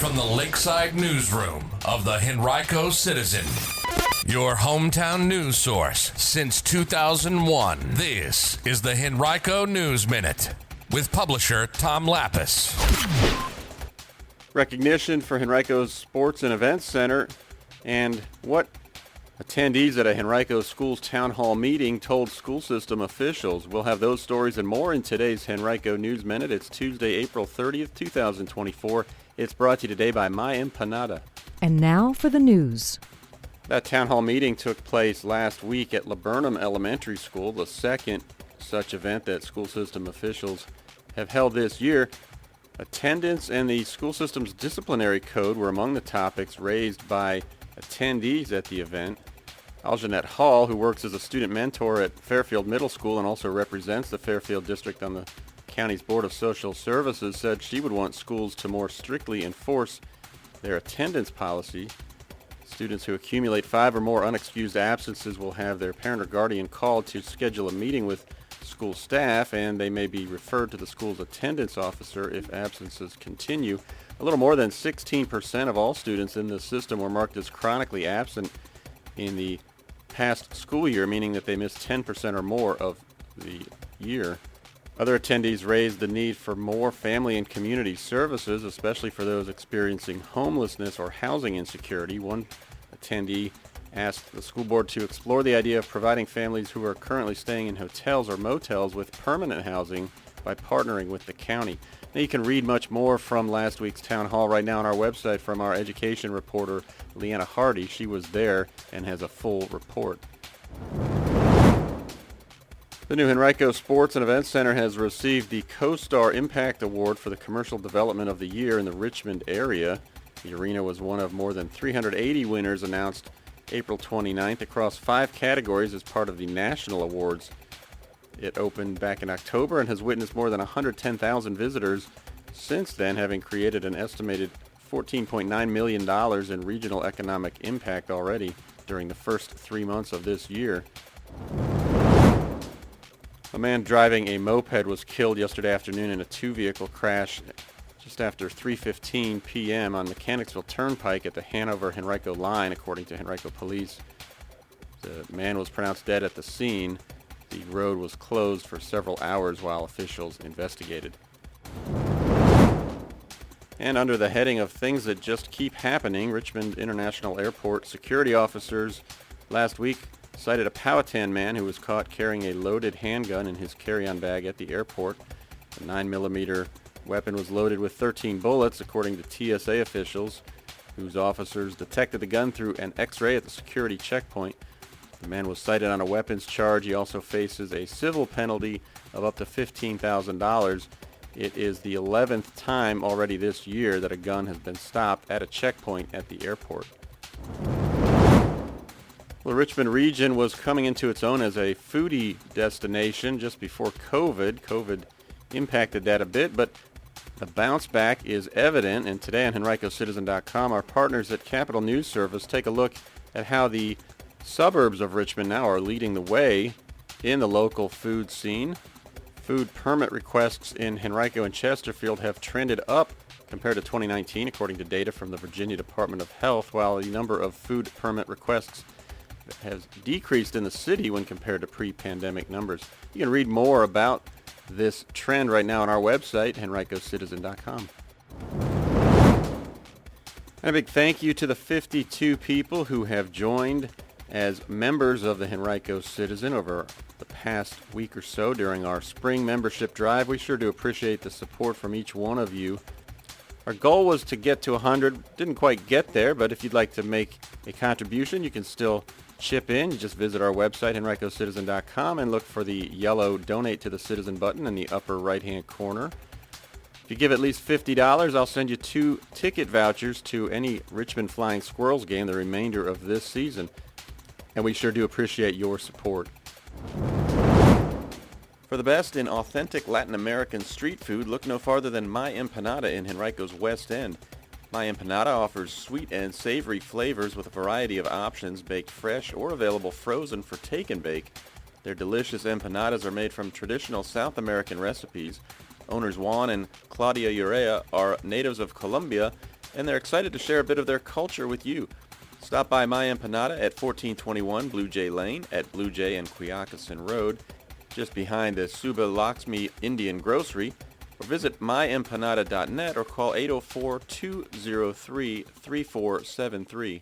from the Lakeside Newsroom of the Henrico Citizen, your hometown news source since 2001. This is the Henrico News Minute with publisher Tom Lapis. Recognition for Henrico's Sports and Events Center, and what attendees at a Henrico Schools Town Hall meeting told school system officials. We'll have those stories and more in today's Henrico News Minute. It's Tuesday, April 30th, 2024. It's brought to you today by My Empanada. And now for the news. That town hall meeting took place last week at Laburnum Elementary School, the second such event that school system officials have held this year. Attendance and the school system's disciplinary code were among the topics raised by attendees at the event. Aljanette Hall, who works as a student mentor at Fairfield Middle School and also represents the Fairfield District on the county's Board of Social Services, said she would want schools to more strictly enforce their attendance policy. Students who accumulate 5 or more unexcused absences will have their parent or guardian called to schedule a meeting with school staff, and they may be referred to the school's attendance officer if absences continue. A little more than 16% of all students in the system were marked as chronically absent in the past school year, meaning that they missed 10% or more of the year. Other attendees raised the need for more family and community services, especially for those experiencing homelessness or housing insecurity. One attendee asked the school board to explore the idea of providing families who are currently staying in hotels or motels with permanent housing by partnering with the county. Now, you can read much more from last week's town hall right now on our website from our education reporter, Leanna Hardy. She was there and has a full report. The new Henrico Sports and Events Center has received the CoStar Impact Award for the Commercial Development of the Year in the Richmond area. The arena was one of more than 380 winners announced April 29th across 5 categories as part of the national awards. It opened back in October and has witnessed more than 110,000 visitors since then, having created an estimated $14.9 million in regional economic impact already during the first 3 months of this year. A man driving a moped was killed yesterday afternoon in a 2-vehicle crash just after 3:15 p.m. on Mechanicsville Turnpike at the Hanover-Henrico line, according to Henrico police. The man was pronounced dead at the scene. The road was closed for several hours while officials investigated. And under the heading of things that just keep happening, Richmond International Airport security officers last week cited a Powhatan man who was caught carrying a loaded handgun in his carry-on bag at the airport. The 9mm weapon was loaded with 13 bullets, according to TSA officials, whose officers detected the gun through an X-ray at the security checkpoint. The man was cited on a weapons charge. He also faces a civil penalty of up to $15,000. It is the 11th time already this year that a gun has been stopped at a checkpoint at the airport. The Richmond region was coming into its own as a foodie destination just before COVID. COVID impacted that a bit, but the bounce back is evident. And today on HenricoCitizen.com, our partners at Capital News Service take a look at how the suburbs of Richmond now are leading the way in the local food scene. Food permit requests in Henrico and Chesterfield have trended up compared to 2019, according to data from the Virginia Department of Health, while the number of food permit requests has decreased in the city when compared to pre-pandemic numbers. You can read more about this trend right now on our website, HenricoCitizen.com. And a big thank you to the 52 people who have joined as members of the Henrico Citizen over the past week or so during our spring membership drive. We sure do appreciate the support from each one of you. Our goal was to get to 100. Didn't quite get there, but if you'd like to make a contribution, you can still chip in. You just visit our website, HenricoCitizen.com, and look for the yellow Donate to the Citizen button in the upper right-hand corner. If you give at least $50, I'll send you 2 ticket vouchers to any Richmond Flying Squirrels game the remainder of this season. And we sure do appreciate your support. For the best in authentic Latin American street food, look no farther than My Empanada in Henrico's West End. My Empanada offers sweet and savory flavors with a variety of options, baked fresh or available frozen for take and bake. Their delicious empanadas are made from traditional South American recipes. Owners Juan and Claudia Urea are natives of Colombia and they're excited to share a bit of their culture with you. Stop by My Empanada at 1421 Blue Jay Lane at Blue Jay and Quioccasin Road, just behind the Suba Lakshmi Indian Grocery, or visit myempanada.net or call 804-203-3473.